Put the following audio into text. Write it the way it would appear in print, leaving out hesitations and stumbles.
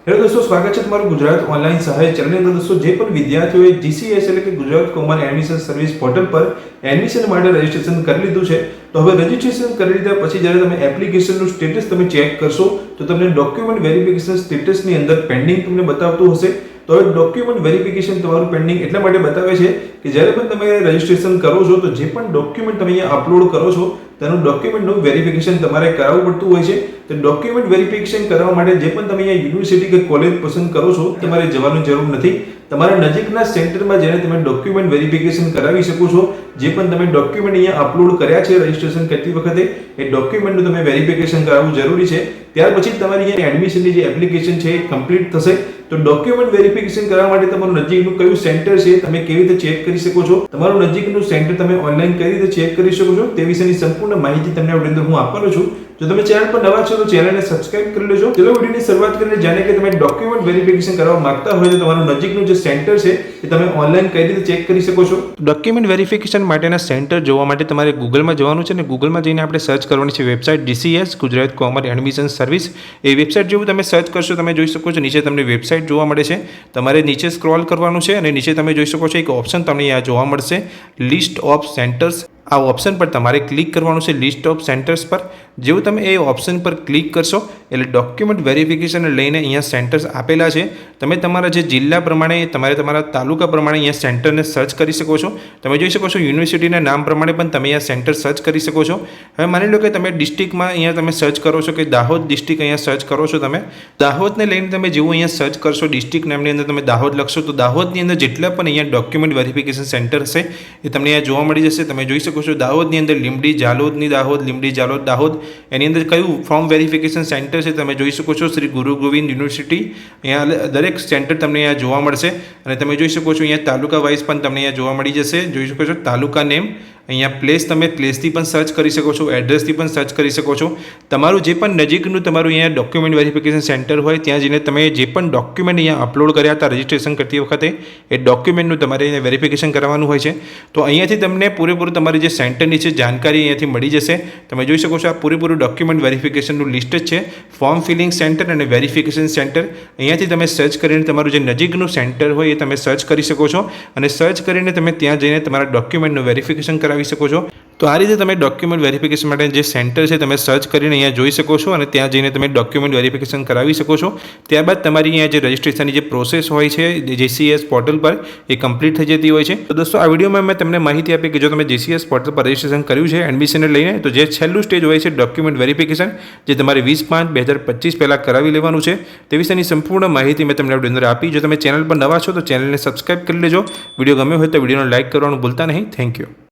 Hello દોસ્તો, સ્વાગત છે તમારું ગુજરાત ઓનલાઈન સહાય ચેનલની અંદર। દોસ્તો, જે પણ વિદ્યાર્થીઓએ જીસીએસ એટલે કે Gujarat common admission service portal પર એડમિશન માટે રજીસ્ટ્રેશન કરી લીધું છે, તો હવે રજીસ્ટ્રેશન કરી લીધા પછી જ્યારે તમે એપ્લિકેશનનું સ્ટેટસ તમે ચેક કરશો તો તમને ડોક્યુમેન્ટ વેરિફિકેશન સ્ટેટસની અંદર પેન્ડિંગ તમને બતાવતું હશે। તો હવે ડોક્યુમેન્ટ વેરિફિકેશન તમારું પેન્ડિંગ એટલા માટે બતાવે છે કે જ્યારે પણ તમે રજીસ્ટ્રેશન કરો છો તો જે પણ ડોક્યુમેન્ટ તમે અહીંયા અપલોડ કરો છો તેનું ડોક્યુમેન્ટનું વેરિફિકેશન તમારે કરાવવું પડતું હોય છે। તો ડોક્યુમેન્ટ વેરિફિકેશન કરવા માટે જે પણ તમે અહીંયા યુનિવર્સિટી કે કોલેજ પસંદ કરો છો તમારે જવાની જરૂર નથી। તમારા નજીકના સેન્ટરમાં જઈને તમે ડોક્યુમેન્ટ વેરિફિકેશન કરાવી શકો છો। જે પણ તમે ડોક્યુમેન્ટ અહીંયા અપલોડ કર્યા છે રજીસ્ટ્રેશન કરતી વખતે એ ડોક્યુમેન્ટનું તમે વેરિફિકેશન કરાવવું જરૂરી છે। ત્યાર પછી તમારી અહીંયા એડમિશનની જે એપ્લિકેશન છે એ કમ્પ્લીટ થશે। તો ડોક્યુમેન્ટ વેરિફિકેશન કરવા માટે તમારું નજીકનું કયું સેન્ટર છે તમે કેવી રીતે ચેક કરી શકો છો, તમારું નજીકનું સેન્ટર તમે ઓનલાઈન કઈ રીતે ચેક કરી શકો છો તે વિશેની સંપૂર્ણ માહિતી તમને આ વિડિયોની અંદર હું આપવાનો છું। જો તમે ચેનલ પર નવા છો તો ચેનલને સબસ્ક્રાઇબ કરી લેજો। ચલો વિડિયોની શરૂઆત કરીને જાણીએ કે તમે ડોક્યુમેન્ટ વેરિફિકેશન કરવા માંગતા હોય તો તમારું નજીકનું જે સેન્ટર છે એ તમે ઓનલાઈન કઈ રીતે ચેક કરી શકો છો। ડોક્યુમેન્ટ વેરિફિકેશન માટેના સેન્ટર જોવા માટે તમારે ગૂગલમાં જવાનું છે અને ગૂગલમાં જઈને આપણે સર્ચ કરવાની છે website GCS Gujarat common admission service. એ વેબસાઇટ જેવું તમે સર્ચ કરશો તમે જોઈ શકો છો નીચે તમને વેબસાઇટ જોવા મળે છે। તમારે નીચે સ્ક્રોલ કરવાનું છે અને નીચે તમે જોઈ શકો છો એક ઓપ્શન તમને અહીંયા જોવા મળશે લિસ્ટ ઓફ સેન્ટર્સ। આ ઓપ્શન પર તમારે ક્લિક કરવાનું છે લિસ્ટ ઓફ સેન્ટર્સ પર। જેવું તમે એ ઓપ્શન પર ક્લિક કરશો એટલે ડોક્યુમેન્ટ વેરિફિકેશન લઈને અહીંયા સેન્ટર્સ આપેલા છે। તમે તમારા જે જિલ્લા પ્રમાણે તમારા તાલુકા પ્રમાણે અહીંયા સેન્ટરને સર્ચ કરી શકો છો। તમે જોઈ શકો છો યુનિવર્સિટીના નામ પ્રમાણે પણ તમે અહીંયા સેન્ટર સર્ચ કરી શકો છો। હવે માની લો કે તમે ડિસ્ટ્રિક્ટમાં અહીંયા તમે સર્ચ કરો છો કે દાહોદ ડિસ્ટ્રિક્ટ અહીંયા સર્ચ કરો છો તમે દાહોદને લઈને તમે જેવું અહીંયા સર્ચ કરશો ડિસ્ટ્રિક્ટ નામની અંદર તમે દાહોદ લખશો તો દાહોદની અંદર જેટલા પણ અહીંયા ડોક્યુમેન્ટ વેરિફિકેશન સેન્ટર હશે એ તમને અહીંયા જોવા મળી જશે। તમે જોઈ શકો છો દાહોદની અંદર લીંબડી જાલોદની દાહોદ એની અંદર કયું ફોર્મ વેરિફિકેશન સેન્ટર છે તમે જોઈ શકો છો શ્રી ગુરુ ગોવિંદ યુનિવર્સિટી। અહીંયા દરેક સેન્ટર તમને અહીંયા જોવા મળશે અને તમે જોઈ શકો છો અહીંયા તાલુકા વાઇઝ પણ તમને અહીંયા જોવા મળી જશે। જોઈ શકો છો તાલુકા નેમ, અહીંયા પ્લેસ તમે પ્લેસથી પણ સર્ચ કરી શકો છો, એડ્રેસથી પણ સર્ચ કરી શકો છો। તમારું જે પણ નજીકનું તમારું અહીંયા ડોક્યુમેન્ટ વેરિફિકેશન સેન્ટર હોય ત્યાં જઈને તમે જે પણ ડોક્યુમેન્ટ અહીંયા અપલોડ કર્યા હતા રજીસ્ટ્રેશન કરતી વખતે એ ડોક્યુમેન્ટનું તમારે અહીંયા વેરિફિકેશન કરવાનું હોય છે। તો અહીંયાથી તમને પૂરેપૂરું તમારી જે સેન્ટરની છે જાણકારી અહીંયાથી મળી જશે। તમે જોઈ શકો છો આ પૂરેપૂરું ડોક્યુમેન્ટ વેરિફિકેશનનું લિસ્ટ જ છે, ફોર્મ ફિલિંગ સેન્ટર અને વેરિફિકેશન સેન્ટર। અહીંયાથી તમે સર્ચ કરીને તમારું જે નજીકનું સેન્ટર હોય એ તમે સર્ચ કરી શકો છો અને સર્ચ કરીને તમે ત્યાં જઈને તમારા ડોક્યુમેન્ટનું વેરિફિકેશન કરાવી શકો છો। તો આ રીતે તમે ડોક્યુમેન્ટ વેરિફિકેશન માટે જે સેન્ટર છે તમે સર્ચ કરીને અહીંયા જોઈ શકો છો અને ત્યાં જઈને તમે ડોક્યુમેન્ટ વેરિફિકેશન કરાવી શકો છો। ત્યારબાદ તમારી અહીંયા જે રજિસ્ટ્રેશનની જે પ્રોસેસ હોય છે જીસીએસ પોર્ટલ પર એ કમ્પ્લીટ થઈ જતી હોય છે। તો દોસ્તો આ વિડીયોમાં મેં તમને માહિતી આપી કે જો તમે જીસીએસ પોર્ટલ પર રજિસ્ટ્રેશન કર્યું છે એડમિશનને લઈને તો જે છેલ્લું સ્ટેજ હોય છે ડોક્યુમેન્ટ વેરિફિકેશન જે તમારે 20/5/2025 પહેલાં કરાવી લેવાનું છે તે વિશેની સંપૂર્ણ માહિતી મેં તમને અંદર આપી। જો તમે ચેનલ પર નવા છો તો ચેનલને સબસ્ક્રાઇબ કરી લેજો। વિડીયો ગમ્યો હોય તો વિડીયોને લાઇક કરવાનું ભૂલતા નહીં। Thank you.